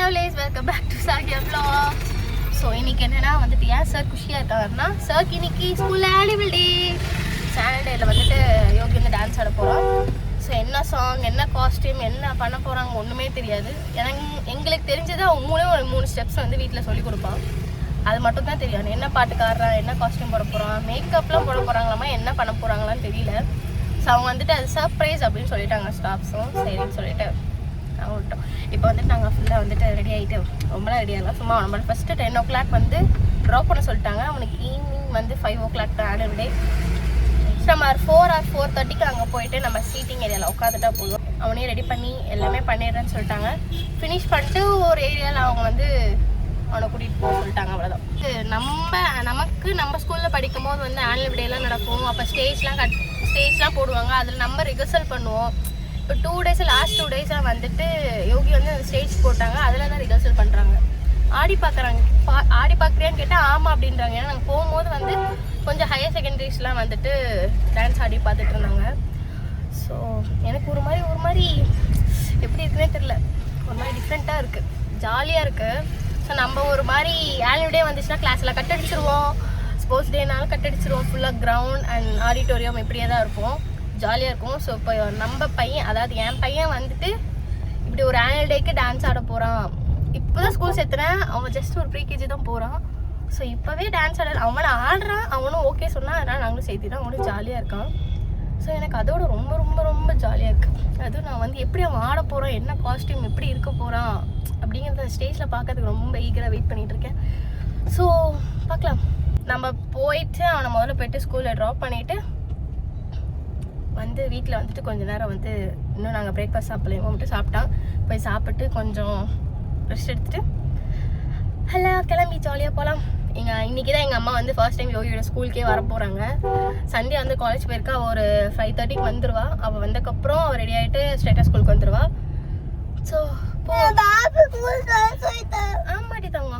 Lovelies, welcome back to Sakhiya vlog. So இன்னைக்கு என்னன்னா வந்துட்டு ஏன் சார் குஷியாக இருக்காருன்னா, சார்க்கு இன்னைக்கு ஸ்கூலில் ஆனுவல் டே. சாட்டர்டேயில் வந்துட்டு யோகி வந்து டான்ஸ் ஆட போகிறோம். ஸோ என்ன சாங், என்ன காஸ்டியூம், என்ன பண்ண போகிறாங்க ஒன்றுமே தெரியாது. எங்களுக்கு தெரிஞ்சது அவங்களே ஒரு 3 ஸ்டெப்ஸ் வந்து வீட்டில் சொல்லி கொடுப்பான். அது மட்டும் தான் தெரியும். என்ன பாட்டுக்கு ஆடுறான், என்ன காஸ்டியூம் போட போகிறான், மேக்கப்லாம் போட போகிறாங்களாமா, என்ன பண்ண போகிறாங்களான்னு தெரியல. ஸோ அவங்க வந்துட்டு அது சர்ப்ரைஸ் அப்படின்னு சொல்லிட்டாங்க ஸ்டாஃப்ஸும். சரின்னு சொல்லிட்டு நாங்கள் விட்டோம். இப்போ வந்துட்டு நாங்கள் ஃபுல்லாக வந்துட்டு ரெடி ஆகிட்டு ரொம்பலாம் ரெடி ஆகலாம். சும்மா நம்ம ஃபஸ்ட்டு 10 o'clock வந்து ட்ராப் பண்ண சொல்லிட்டாங்க. அவனுக்கு ஈவினிங் வந்து 5 o'clock தான் ஆனுவல் டே. ஸோ நம்ம 4 or 4:30 அங்கே போயிட்டு நம்ம சீட்டிங் ஏரியாவில் உட்காந்துட்டா போதும். அவனையும் ரெடி பண்ணி எல்லாமே பண்ணிடுறேன்னு சொல்லிட்டாங்க. ஃபினிஷ் பண்ணிட்டு ஒரு ஏரியாவில் அவங்க வந்து அவனை கூட்டிகிட்டு போக சொல்லிட்டாங்க. அவ்வளோதான். நம்ம ஸ்கூலில் படிக்கும் போது வந்து ஆனுவல் டேலாம் நடக்கும். அப்போ ஸ்டேஜ்லாம் போடுவாங்க. அதில் நம்ம ரிஹர்சல் பண்ணுவோம். இப்போ 2 days லாஸ்ட் 2 days வந்துட்டு யோகி வந்து அந்த ஸ்டேஜ் போட்டாங்க. அதில் தான் ரிஹர்சல் பண்ணுறாங்க. ஆடி பார்க்குறியான்னு கேட்டால் ஆமாம் அப்படின்றாங்க. ஏன்னா நாங்கள் போகும்போது வந்து கொஞ்சம் ஹையர் செகண்டரிஸ்லாம் வந்துட்டு டான்ஸ் ஆடி பார்த்துட்டு இருந்தாங்க. ஸோ எனக்கு ஒரு மாதிரி எப்படி இருக்குன்னே தெரில, ஒரு மாதிரி டிஃப்ரெண்ட்டாக இருக்குது, ஜாலியாக இருக்குது. ஸோ நம்ம ஒரு மாதிரி ஆனுவல் டே வந்துச்சுன்னா கிளாஸில் கட் அடிச்சிருவோம், ஸ்போர்ட்ஸ் டேனாலும் கட் அடிச்சிருவோம். ஃபுல்லாக கிரவுண்ட் அண்ட் ஆடிட்டோரியம் இப்படியே தான் இருப்போம், ஜாலியாக இருக்கும். ஸோ இப்போ நம்ம பையன், அதாவது என் பையன் வந்துட்டு இப்படி ஒரு ஆனுவல் டேக்கு டான்ஸ் ஆட போகிறான். இப்போ தான் ஸ்கூல் சேர்த்துனேன். அவன் ஜஸ்ட் ஒரு ப்ரீகேஜி தான் போகிறான். ஸோ இப்போவே டான்ஸ் அவனை ஆடுறான். அவனும் ஓகே சொன்னான். அதனால் நாங்களும் சேர்த்துதான். அவனும் ஜாலியாக இருக்கான். ஸோ எனக்கு அதோட ரொம்ப ரொம்ப ரொம்ப ஜாலியாக இருக்குது. அதுவும் நான் வந்து எப்படி அவன் ஆட போகிறான், என்ன காஸ்டியூம் எப்படி இருக்க போகிறான் அப்படிங்கிறத ஸ்டேஜில் பார்க்கறதுக்கு ரொம்ப ஈகராக வெயிட் பண்ணிகிட்ருக்கேன். ஸோ பார்க்கலாம். நம்ம போயிட்டு அவனை முதல்ல போயிட்டு ஸ்கூலில் ட்ராப் பண்ணிவிட்டு வந்து வீட்டில் வந்துட்டு கொஞ்சம் நேரம் வந்து இன்னும் நாங்கள் பிரேக்ஃபாஸ்ட் சாப்பிடலையும் மட்டும் சாப்பிட்டான். போய் சாப்பிட்டு கொஞ்சம் ரெஸ்ட் எடுத்துகிட்டு ஹலோ கிளம்பி ஜாலியாக போகலாம். இன்றைக்கி தான் எங்கள் அம்மா வந்து ஃபர்ஸ்ட் டைம் யோகியோட ஸ்கூலுக்கே வர போகிறாங்க. சண்டே வந்து காலேஜ் போயிருக்கா. ஒரு 5:30 வந்துடுவா. அவள் வந்ததுக்கப்புறம் அவள் ரெடி ஆகிட்டு ஸ்ட்ரெயிட்டாக ஸ்கூலுக்கு வந்துடுவா. ஸோ ஆமாட்டி தங்க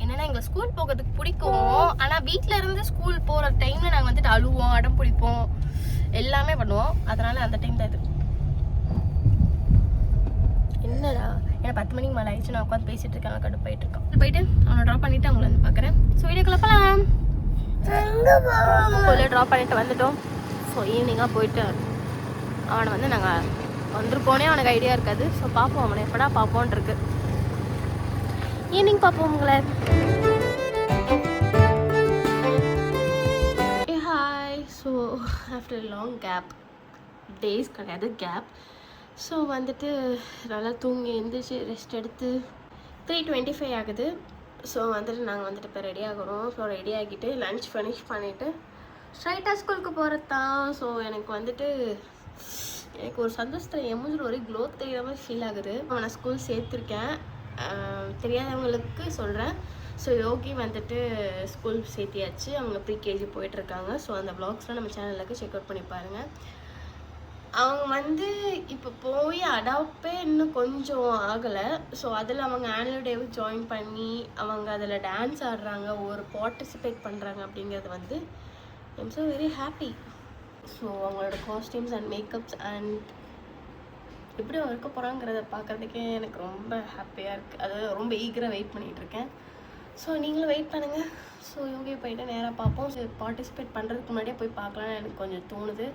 என்னென்னா எங்களுக்கு ஸ்கூல் போகிறதுக்கு பிடிக்கும். ஆனால் வீட்டில் இருந்து ஸ்கூல் போகிற டைமில் நாங்கள் வந்துட்டு அழுவோம், அடம் பிடிப்போம், எல்லாமே பண்ணுவோம். அதனால் அந்த டைம் தான் இது. என்னடா ஏன்னா 10 மணிக்கு மேலே ஆயிடுச்சு. நான் உட்காந்து பேசிகிட்டு இருக்கேன், கடுப்பு போயிட்டு அவனை ட்ராப் பண்ணிவிட்டு அவங்கள வந்து பார்க்குறேன். ஸோ வீடியோக்குள்ள போகலாம். ஸ்கூலில் ட்ராப் பண்ணிவிட்டு வந்துட்டோம். ஸோ ஈவினிங்காக போயிட்டு அவனை வந்து நாங்கள் வந்துருப்போனே அவனுக்கு ஐடியா இருக்காது. ஸோ பார்ப்போம், அவனை எப்படா பார்ப்போன் இருக்கு. ஈவினிங் பார்ப்போம் உங்களை. Hi. So after long gap, days கிடையாது கேப். ஸோ வந்துட்டு நல்லா தூங்கி எழுந்திரிச்சு ரெஸ்ட் எடுத்து 3:25 ஆகுது. ஸோ வந்துட்டு நாங்கள் வந்துட்டு இப்போ ரெடி ஆகிறோம். ஸோ ரெடி ஆகிட்டு லன்ச் ஃபினிஷ் பண்ணிவிட்டு ஸ்ட்ரைட்டாக ஸ்கூலுக்கு போகிறது தான். ஸோ எனக்கு வந்துட்டு எனக்கு ஒரு சந்தோஷத்தில் எமோஜில் ஒரே க்ளோ தெரியாத மாதிரி ஃபீல் ஆகுது. நான் ஸ்கூல் சேர்த்துருக்கேன். தெரியாதவங்களுக்கு சொல்கிறேன். ஸோ யோகி வந்துட்டு ஸ்கூல் சேர்த்தியாச்சு. அவங்க ப்ரீகேஜி போயிட்டுருக்காங்க. ஸோ அந்த வ்ளாக்ஸ்லாம் நம்ம சேனலுக்கு செக் அவுட் பண்ணி பாருங்கள். அவங்க வந்து இப்போ போய் அடாப்டே இன்னும் கொஞ்சம் ஆகலை. ஸோ அதில் அவங்க ஆனுவல் டேவை ஜாயின் பண்ணி அவங்க அதில் டான்ஸ் ஆடுறாங்க, ஒரு பார்ட்டிசிபேட் பண்ணுறாங்க அப்படிங்கிறது வந்து I'm so very happy. So அவங்களோட காஸ்டியூம்ஸ் அண்ட் மேக்கப்ஸ் அண்ட் எப்படி இருக்க போகிறாங்கிறத பார்க்குறதுக்கே எனக்கு ரொம்ப ஹாப்பியாக இருக்குது. அது ரொம்ப ஈகராக வெயிட் பண்ணிகிட்ருக்கேன். ஸோ நீங்களும் வெயிட் பண்ணுங்கள். ஸோ யோகியை போயிட்டு நேராக பார்ப்போம். ஸோ பார்ட்டிசிபேட் பண்ணுறதுக்கு முன்னாடியே போய் பார்க்கலான்னு எனக்கு கொஞ்சம் தோணுது,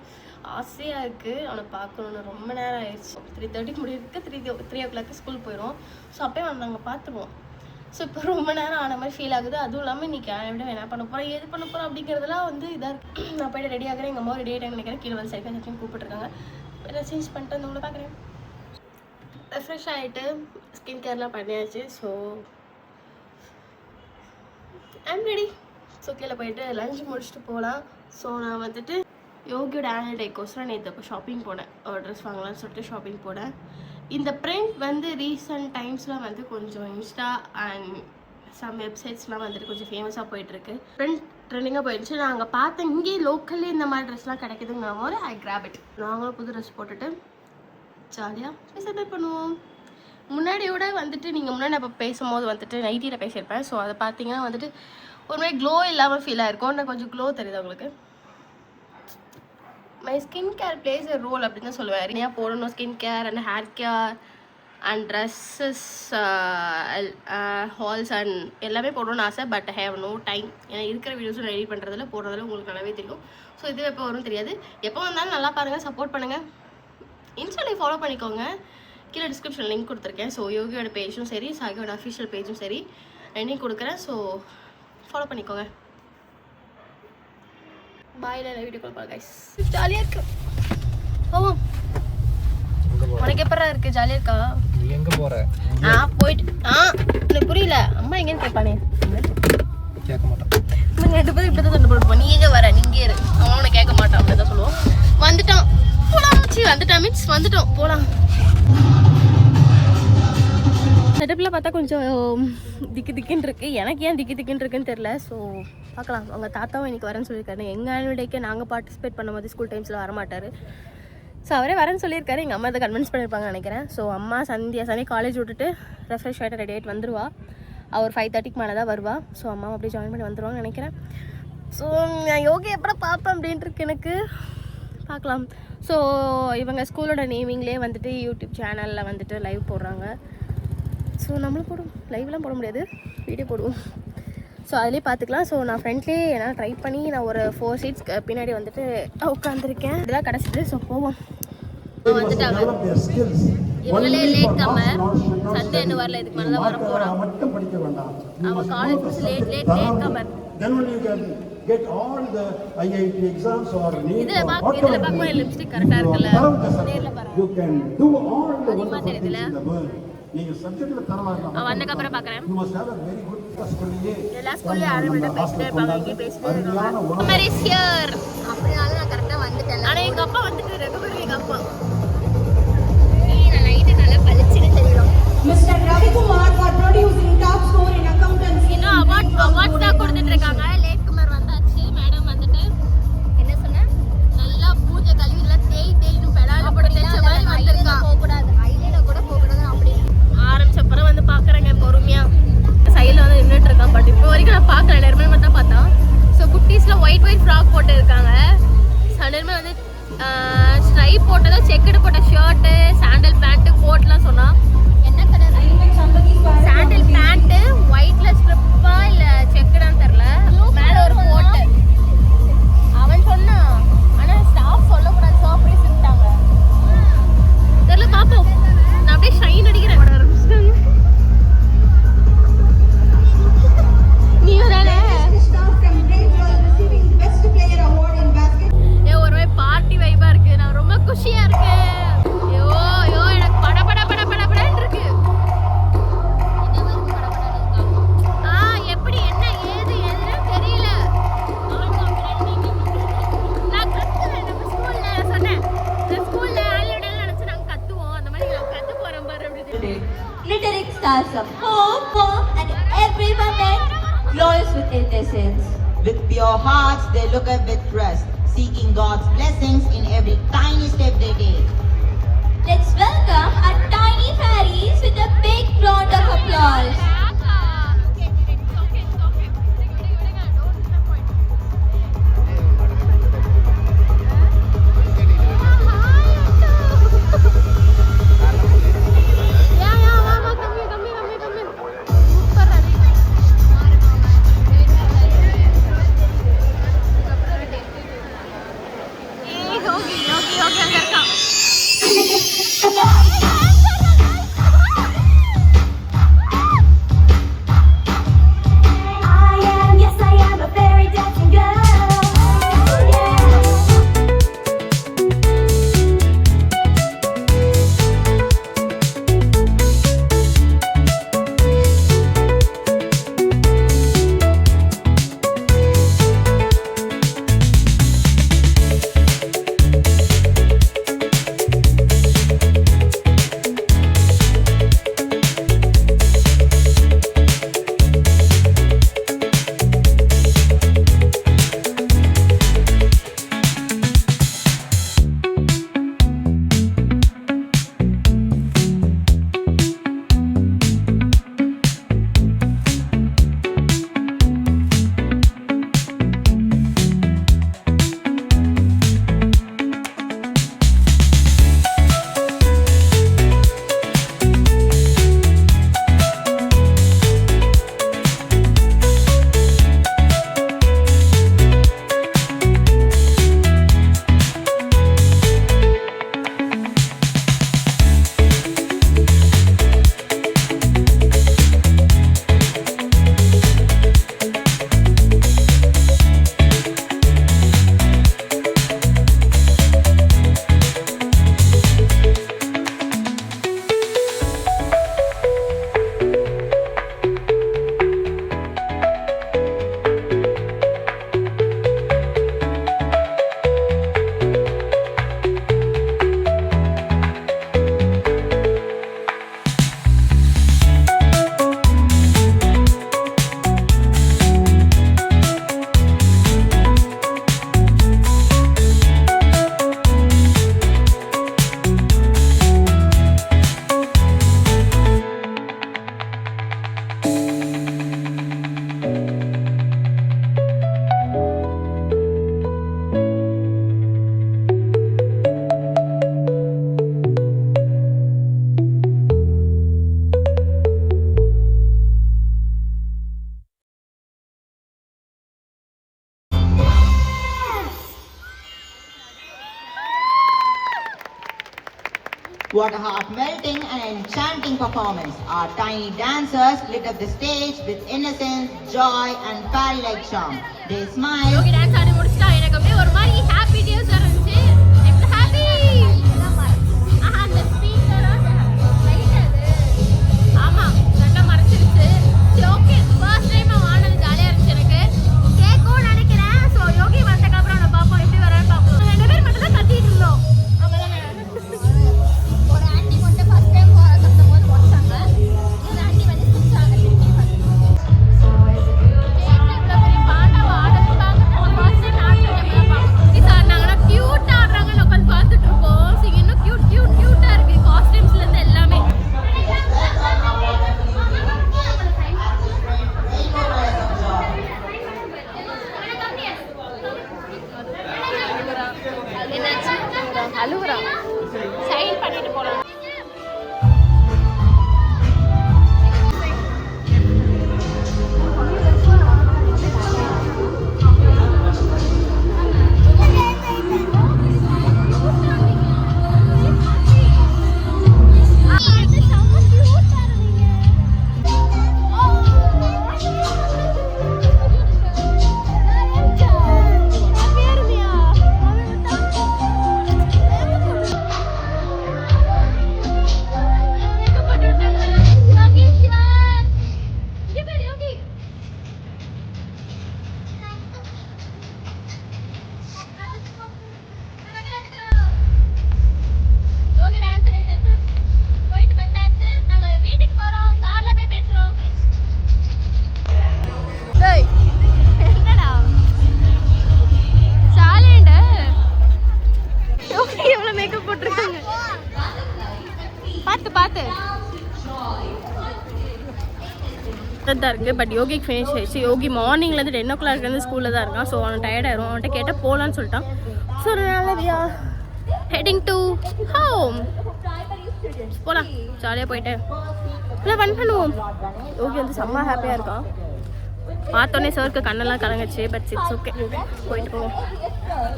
ஆசையாக இருக்குது. அவனை பார்க்கணுன்னு ரொம்ப நேரம் ஆயிடுச்சு. 3:30 முடியிருக்கு. 3 o'clock ஸ்கூல் போயிடும். ஸோ அப்போயே அவனை நாங்கள் பார்த்துருவோம். ஸோ இப்போ ரொம்ப நேரம் ஆன மாதிரி ஃபீல் ஆகுது. அதுவும் இல்லாமல் இன்றைக்கி விட என்ன பண்ண போகிறோம், எது பண்ண போகிறோம் அப்படிங்கிறதுலாம் வந்து இதாக இருக்குது. நான் போய்ட்டு ரெடி ஆகிறேன். எங்கள் அம்மா ரெடி ஆகிட்டாங்க நினைக்கிறேன். கீழே வந்து சரிக்காக கூப்பிட்டுருக்காங்க. வேறு சேஞ்ச் பண்ணிட்டு வந்து உங்களை பார்க்குறேன். ரெஃப்ரெஷ் ஆகிட்டு ஸ்கின் கேர்லாம் பண்ணியாச்சு. So I'm ready. ஸோ கீழே போயிட்டு லஞ்ச் முடிச்சுட்டு போகலாம். ஸோ நான் வந்துட்டு யோகியோட ஆனுவல் டேக்கோசரம் நேற்று இப்போ ஷாப்பிங் போனேன். ஒரு ட்ரெஸ் வாங்கலாம்னு சொல்லிட்டு ஷாப்பிங் போனேன். இந்த பிரிண்ட் வந்து ரீசன்ட் டைம்ஸ்லாம் வந்து கொஞ்சம் இன்ஸ்டா அண்ட் சம் வெப்சைட்ஸ்லாம் வந்துட்டு கொஞ்சம் ஃபேமஸாக போயிட்டுருக்கு. பிரிண்ட் ட்ரெண்டிங்காக போயிடுச்சு. நான் அங்கே பார்த்தேன், இங்கே லோக்கல்லே இந்த மாதிரி ட்ரெஸ்லாம் கிடைக்குதுங்கிற போது ஐ கிராப் இட். நாங்களும் புது ட்ரெஸ் போட்டுட்டு ஜாலியாக செலிப்ரேட் பண்ணுவோம். முன்னாடியோட வந்துட்டு நீங்கள் முன்னாடி இப்போ பேசும்போது வந்துட்டு நைட்டியில் பேசியிருப்பேன். ஸோ அதை பார்த்தீங்கன்னா வந்துட்டு ஒரு மாதிரி க்ளோ இல்லாமல் ஃபீல் ஆகிருக்கும். நான் கொஞ்சம் க்ளோ தெரியுது உங்களுக்கு. My skin care plays a role அப்படின்னு தான் சொல்லுவேன். நிறையா போடணும் skin care and hair care and dresses hauls and எல்லாமே போடணும்னு ஆசை. But have no time. ஏன்னா இருக்கிற வீடியோஸும் ரெடி பண்ணுறதுல போடுறதுல உங்களுக்கு நல்லாவே தெரியும். ஸோ இது எப்போ வரும் தெரியாது. எப்போ வந்தாலும் நல்லா பாருங்கள், சப்போர்ட் பண்ணுங்கள். இன்ஸ்டாலையும் ஃபாலோ பண்ணிக்கோங்க. கீழே டிஸ்கிரிப்ஷன் லிங்க் கொடுத்துருக்கேன். ஸோ யோகியோட பேஜும் சரி, சாகியோட அஃபிஷியல் பேஜும் சரி, ரெண்டையும் கொடுக்குறேன். ஸோ ஃபாலோ பண்ணிக்கோங்க. பாய். வீடியோ கால் பாருங்க கைஸ். ஜாலியாக இருக்கு. போவோம். உனக்கு எப்பறா இருக்கு? ஜாலியாக இருக்கா? நீ எங்கே போகிற? போயிட்டு எனக்கு புரியல. அம்மா எங்கேன்னு கேட்பானே. கேட்க மாட்டான். நீங்கள் 2 பேரும் இப்படி தான் சண்டை போட்டுப்போம். நீ எங்கே வர? நீங்கள் இரு. அவனை கேட்க மாட்டான். அப்படி தான் சொல்லுவோம். வந்துட்டான் போகலாம். வந்துட்டான் மீன்ஸ் வந்துட்டோம் போகலாம். செட்டப்பில் பார்த்தா கொஞ்சம் திக்குன்னு இருக்குது. எனக்கு ஏன் திக்குன்னு இருக்குன்னு தெரில. ஸோ பார்க்கலாம். அவங்க தாத்தாவும் இன்றைக்கி வரேன்னு சொல்லியிருக்காரு. எங்கள் ஆனுவல் டேக்கே நாங்கள் பார்ட்டிசிபேட் பண்ணும்போது ஸ்கூல் டைம்ஸில் வரமாட்டார். ஸோ அவரே வரேன்னு சொல்லியிருக்காரு. எங்கள் அம்மா அதை கன்வின்ஸ் பண்ணியிருப்பாங்கன்னு நினைக்கிறேன். ஸோ அம்மா சனி காலேஜ் விட்டுட்டு ரெஃப்ரெஷ் ஆகிட்டு ரெடி ஆகிட்டு வந்துடுவா. அவர் 5:30க்கு மேலே தான் வருவா. ஸோ அம்மா அப்படியே ஜாயின் பண்ணி வந்துடுவாங்கன்னு நினைக்கிறேன். ஸோ நான் யோகி எப்போ பார்ப்பேன் அப்படின்ட்டு இருக்கு எனக்கு. பார்க்கலாம். ஸோ இவங்க ஸ்கூலோட நேமிங்லேயே வந்துட்டு யூடியூப் சேனலில் வந்துட்டு லைவ் போடுறாங்க. ஸோ நம்மளும் போடுவோம். லைவ்லாம் போட முடியாது, வீடியோ போடுவோம். ஸோ அதுலேயே பார்த்துக்கலாம். ஸோ நான் ஃப்ரெண்ட்லேயே என்னால் ட்ரை பண்ணி நான் ஒரு 4 சீட்ஸ் பின்னாடி வந்துட்டு உட்காந்துருக்கேன். இதெல்லாம் கிடச்சிட்டு. ஸோ போவோம். வந்துட்டாங்க. இவங்களே லேட் கம்மர். சண்டே என்ன வரல, இதுக்கு மேலே தான் வர போகிறான். அவன் college late comer. Get all the IIT exams or NEET. இதில் பார்க்கும்போது லிப்ஸ்டிக் கரெக்டாக இருக்குல்ல. நேரில் பாருங்க. You can do all the wonderful things in the world. நீங்க சப்ஜெக்ட்ல தரமா இருக்கலாம். வந்ததுக்கு அப்புறம் பார்க்குறேன். You must have a very good ஸ்கூல்லே. எல்லா ஸ்கூல்லே ஆரம்பிட்ட பேசிட்டே இருப்பாங்க. இங்கே பேசிட்டே இருக்காங்க. Kumar is here. அப்படினால நான் கரெக்டாக வந்துட்டேன். ஆனால் எங்கள் அப்பா வந்துட்டு ரெகுலர் எங்கள் அப்பா. நான் நைட்டு நல்லா பளிச்சுன்னு தெரியும். Mr. Ravi Kumar for producing top score in accountancy. இன்னும் அவார்ட்ஸ் தான் கொடுத்துட்டு இருக்காங்க. லேட் குமார் வந்தாச்சு. மேடம் வந்துட்டு என்ன சொன்னேன், நல்லா பூஜை கழுவி எல்லாம் தேய்னு பெடால போட்டு தேய்ச்ச மாதிரி வந்திருக்கா. போகக்கூடாது, ஐலைனர் கூட போகக்கூடாது. அப்படி ஆரம்பிச்சப்பறம் வந்து பார்க்குறேங்க பொறுமையாக. சைடில் வந்து நின்றுட்டு இருக்கான். பட் இப்போ வரைக்கும் நான் பார்க்கல. நேர்மையாக மட்டும் பார்த்தா. ஸோ குட்டீஸில் ஒயிட் ஃப்ராக் போட்டு இருக்காங்க. சடன்மே வந்து ஸ்ட்ரைப் போட்டதோ செக்குடு போட்ட ஷர்ட்டு, சாண்டல் பேண்ட்டு, கோட்லாம் சொன்னான். என்ன கலர்? சாண்டல் பேண்ட்டு ஒயிட்ல ஸ்ட்ரிப்பா இல்லை செக்குடான்னு தெரில. மேலே ஒரு கோட்டு அவன் சொன்னான். ஆனால் ஸ்டாஃப் சொல்லக்கூடாது. ஸோ அப்படியே சொல்லிட்டாங்க. தெரில, பார்ப்போம். நான் அப்படியே ஷைன் அடிக்கிறேன். நீ தானே ஒரு மாதிரி பார்ட்டி வைப்பா இருக்கு. நான் ரொம்ப குஷியா இருக்கேன். எனக்கு படபடன்னு இருக்கு. எப்படி என்ன ஏது எதுன்னு தெரியல. நான் கத்துவேன். நம்ம ஸ்கூல்ல சொன்னேன், ஸ்கூல்ல ஆல்ரெடி நினைச்சு நாங்க கத்துவோம். அந்த மாதிரி நான் கத்து போறேன் பாரு. அப்படி glittering stars of hope, warm and every moment, glorious with innocence. With pure hearts, they look up with trust, seeking God's blessings in every tiny step they take. Let's welcome our tiny fairies with a big round of applause. யோகி அங்க இருக்கான். What a heart-melting and enchanting performance. Our tiny dancers lit up the stage with innocence, joy and fairy-like charm. They smiled. Yogi dance ஆடி முடிச்சிட்டா. எனக்கு அப்படியே ஒரு மாதிரி happy days இருந்துச்சு. It's happy. அந்த speaker light அது. ஆமா, சண்டை மறைச்சிருச்சு. சரி ஓகே. ஃபர்ஸ்ட் டைம் ஆனது ஜாலியா இருந்துச்சு எனக்கு. கேட்கும் நினைக்கிறேன். சோ யோகி வந்ததுக்கு அப்புறம் நான் பாப்போம் எப்படி வரான்னு பாப்போம். ரெண்டு பேர் மட்டும் தான் கத்திட்டு இருந்தோம். ஒரு ஆண்டி மட்டும் ஃபர்ஸ்ட் டைம் கத்தும் போது போட்டாங்க. இந்த ஆண்டி வந்து சிரிச்சாங்க திருப்பி. அழுகுறா சைன் பண்ணிட்டு போலாம். தான் இருக்குது. பட் யோகிக்கு ஃபினிஷ் ஆயிடுச்சு. யோகி மார்னிங்லேருந்து 10 o'clock ஸ்கூலில் தான் இருக்கான். ஸோ அவன் டயர்டாயிரும். அவன்கிட்ட கேட்டால் போகலான்னு சொல்லிட்டான். ஸோ அதனால we are heading to home. போகலாம், ஜாலியாக போயிட்டு இல்லை ஃபன் பண்ணுவோம். யோகி வந்து செம்ம ஹாப்பியாக இருக்கான். பார்த்தோன்னே சருக்கு கண்ணெல்லாம் கலங்குச்சு. பட் இட்ஸ் ஓகே, போயிட்டு போவோம்.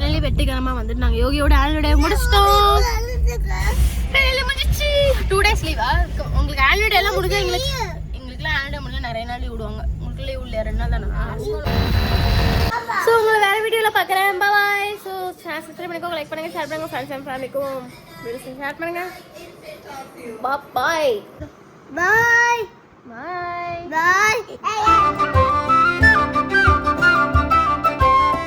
டெய்லி வெட்டிக்கிழமை வந்துட்டு நாங்கள் யோகியோட ஆனுவல் டே முடிச்சிட்டோம். முடிஞ்சிச்சு. 2 days லீவா உங்களுக்கு? ஆனுவல் டே எல்லாம் முடிஞ்சா எங்களுக்குலாம் ஆனுவல் டே முடிஞ்சா நிறைய நாள் லீவ் விடுவாங்க. உங்களுக்கு லீவ் இல்லை 2 நாள் தானே. ஸோ உங்களை வேறு வீடியோவில் பார்க்குறேன். பாய். ஸோ சப்ஸ்கிரைப் பண்ணிக்கோங்க, லைக் பண்ணுங்கள், ஷேர் பண்ணுங்கள், ஃப்ரெண்ட்ஸ் அண்ட் ஃபேமிலிக்கும் வீடியோஸ் ஷேர் பண்ணுங்கள். பாய் பாய்.